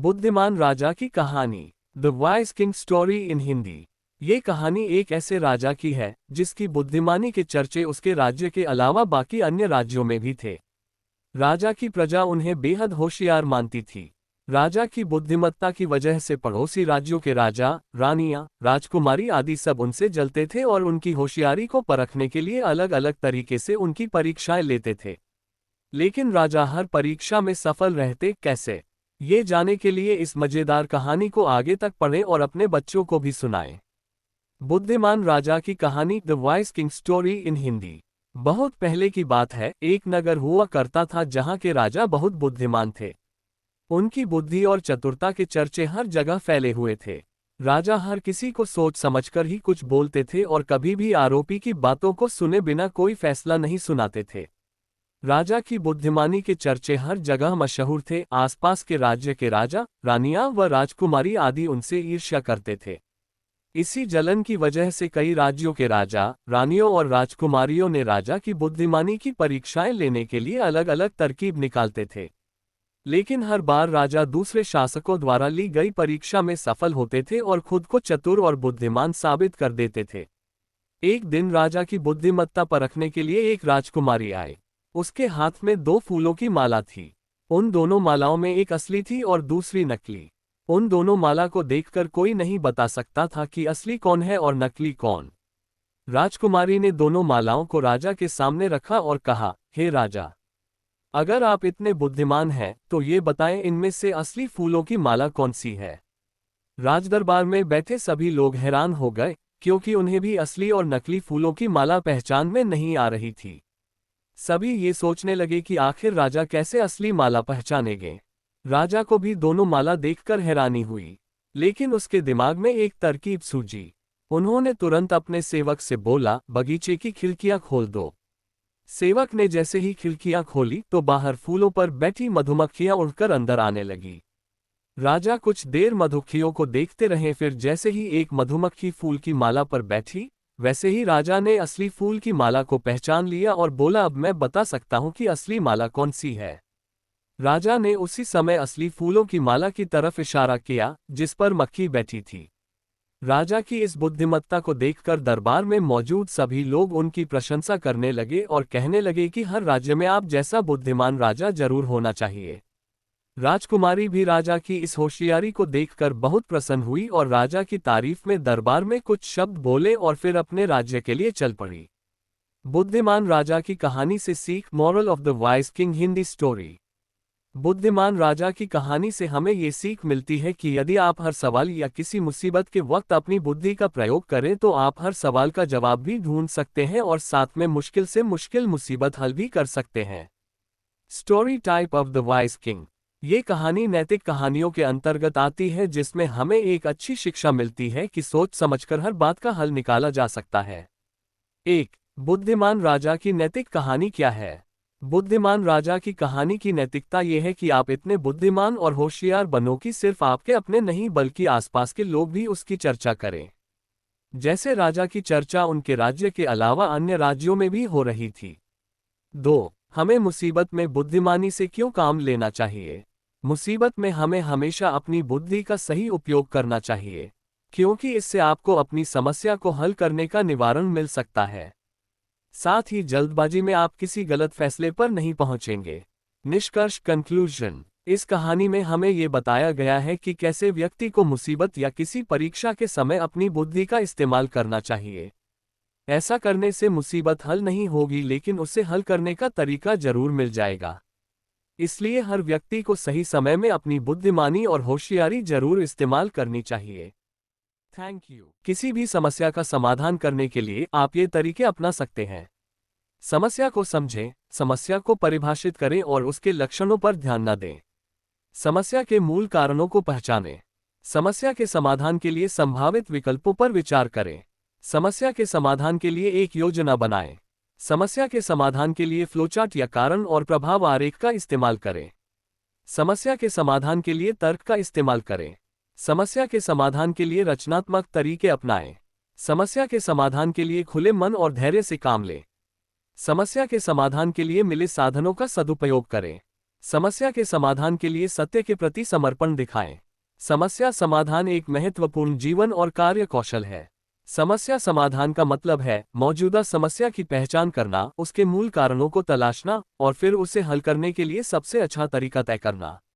बुद्धिमान राजा की कहानी, the wise king story in Hindi. ये कहानी एक ऐसे राजा की है जिसकी बुद्धिमानी के चर्चे उसके राज्य के अलावा बाकी अन्य राज्यों में भी थे। राजा की प्रजा उन्हें बेहद होशियार मानती थी। राजा की बुद्धिमत्ता की वजह से पड़ोसी राज्यों के राजा, रानियां, राजकुमारी आदि सब उनसे जलते थे और उनकी होशियारी को परखने के लिए अलग अलग तरीके से उनकी परीक्षाएं लेते थे। लेकिन राजा हर परीक्षा में सफल रहते कैसे, ये जाने के लिए इस मजेदार कहानी को आगे तक पढ़ें और अपने बच्चों को भी सुनाएं। बुद्धिमान राजा की कहानी, the wise king story in Hindi. बहुत पहले की बात है, एक नगर हुआ करता था जहां के राजा बहुत बुद्धिमान थे। उनकी बुद्धि और चतुरता के चर्चे हर जगह फैले हुए थे। राजा हर किसी को सोच समझकर ही कुछ बोलते थे और कभी भी आरोपी की बातों को सुने बिना कोई फैसला नहीं सुनाते थे। राजा की बुद्धिमानी के चर्चे हर जगह मशहूर थे। आसपास के राज्य के राजा, रानियां व राजकुमारी आदि उनसे ईर्ष्या करते थे। इसी जलन की वजह से कई राज्यों के राजा, रानियों और राजकुमारियों ने राजा की बुद्धिमानी की परीक्षाएं लेने के लिए अलग अलग तरकीब निकालते थे। लेकिन हर बार राजा दूसरे शासकों द्वारा ली गई परीक्षा में सफल होते थे और खुद को चतुर और बुद्धिमान साबित कर देते थे। एक दिन राजा की बुद्धिमत्ता परखने के लिए एक राजकुमारी आई। उसके हाथ में 2 फूलों की माला थी। उन दोनों मालाओं में एक असली थी और दूसरी नकली। उन दोनों माला को देखकर कोई नहीं बता सकता था कि असली कौन है और नकली कौन। राजकुमारी ने दोनों मालाओं को राजा के सामने रखा और कहा, हे राजा, अगर आप इतने बुद्धिमान हैं तो ये बताएं इनमें से असली फूलों की माला कौन सी है। राजदरबार में बैठे सभी लोग हैरान हो गए, क्योंकि उन्हें भी असली और नकली फूलों की माला पहचान में नहीं आ रही थी। सभी ये सोचने लगे कि आखिर राजा कैसे असली माला पहचानेंगे। राजा को भी दोनों माला देखकर हैरानी हुई, लेकिन उसके दिमाग में एक तरकीब सूझी। उन्होंने तुरंत अपने सेवक से बोला, बगीचे की खिड़कियां खोल दो। सेवक ने जैसे ही खिड़कियां खोली तो बाहर फूलों पर बैठी मधुमक्खियां उड़कर अंदर आने लगी। राजा कुछ देर मधुमक्खियों को देखते रहे, फिर जैसे ही एक मधुमक्खी फूल की माला पर बैठी, वैसे ही राजा ने असली फूल की माला को पहचान लिया और बोला, अब मैं बता सकता हूं कि असली माला कौन सी है। राजा ने उसी समय असली फूलों की माला की तरफ इशारा किया जिस पर मक्खी बैठी थी। राजा की इस बुद्धिमत्ता को देखकर दरबार में मौजूद सभी लोग उनकी प्रशंसा करने लगे और कहने लगे कि हर राज्य में आप जैसा बुद्धिमान राजा जरूर होना चाहिए। राजकुमारी भी राजा की इस होशियारी को देखकर बहुत प्रसन्न हुई और राजा की तारीफ में दरबार में कुछ शब्द बोले और फिर अपने राज्य के लिए चल पड़ी। बुद्धिमान राजा की कहानी से सीख, moral of the wise king Hindi story. बुद्धिमान राजा की कहानी से हमें ये सीख मिलती है कि यदि आप हर सवाल या किसी मुसीबत के वक्त अपनी बुद्धि का प्रयोग करें तो आप हर सवाल का जवाब भी ढूंढ सकते हैं और साथ में मुश्किल से मुश्किल मुसीबत हल भी कर सकते हैं। Story type of the wise king. ये कहानी नैतिक कहानियों के अंतर्गत आती है जिसमें हमें एक अच्छी शिक्षा मिलती है कि सोच समझकर हर बात का हल निकाला जा सकता है। 1. बुद्धिमान राजा की नैतिक कहानी क्या है? बुद्धिमान राजा की कहानी की नैतिकता यह है कि आप इतने बुद्धिमान और होशियार बनो कि सिर्फ आपके अपने नहीं बल्कि आसपास के लोग भी उसकी चर्चा करें। जैसे राजा की चर्चा उनके राज्य के अलावा अन्य राज्यों में भी हो रही थी। 2. हमें मुसीबत में बुद्धिमानी से क्यों काम लेना चाहिए? मुसीबत में हमें हमेशा अपनी बुद्धि का सही उपयोग करना चाहिए, क्योंकि इससे आपको अपनी समस्या को हल करने का निवारण मिल सकता है। साथ ही जल्दबाजी में आप किसी गलत फैसले पर नहीं पहुंचेंगे। निष्कर्ष, कंक्लूजन। इस कहानी में हमें ये बताया गया है कि कैसे व्यक्ति को मुसीबत या किसी परीक्षा के समय अपनी बुद्धि का इस्तेमाल करना चाहिए। ऐसा करने से मुसीबत हल नहीं होगी, लेकिन उसे हल करने का तरीका जरूर मिल जाएगा। इसलिए हर व्यक्ति को सही समय में अपनी बुद्धिमानी और होशियारी जरूर इस्तेमाल करनी चाहिए। Thank you. किसी भी समस्या का समाधान करने के लिए आप ये तरीके अपना सकते हैं। समस्या को समझें, समस्या को परिभाषित करें और उसके लक्षणों पर ध्यान न दें। समस्या के मूल कारणों को पहचानें। समस्या के समाधान के लिए संभावित विकल्पों पर विचार करें। समस्या के समाधान के लिए एक योजना बनाएं। समस्या के समाधान के लिए फ्लोचार्ट या कारण और प्रभाव आरेख का इस्तेमाल करें। समस्या के समाधान के लिए तर्क का इस्तेमाल करें। समस्या के समाधान के लिए रचनात्मक तरीके अपनाएं। समस्या के समाधान के लिए खुले मन और धैर्य से काम लें। समस्या के समाधान के लिए मिले साधनों का सदुपयोग करें। समस्या के समाधान के लिए सत्य के प्रति समर्पण दिखाएं। समस्या समाधान एक महत्वपूर्ण जीवन और कार्य कौशल है। समस्या समाधान का मतलब है मौजूदा समस्या की पहचान करना, उसके मूल कारणों को तलाशना और फिर उसे हल करने के लिए सबसे अच्छा तरीका तय करना।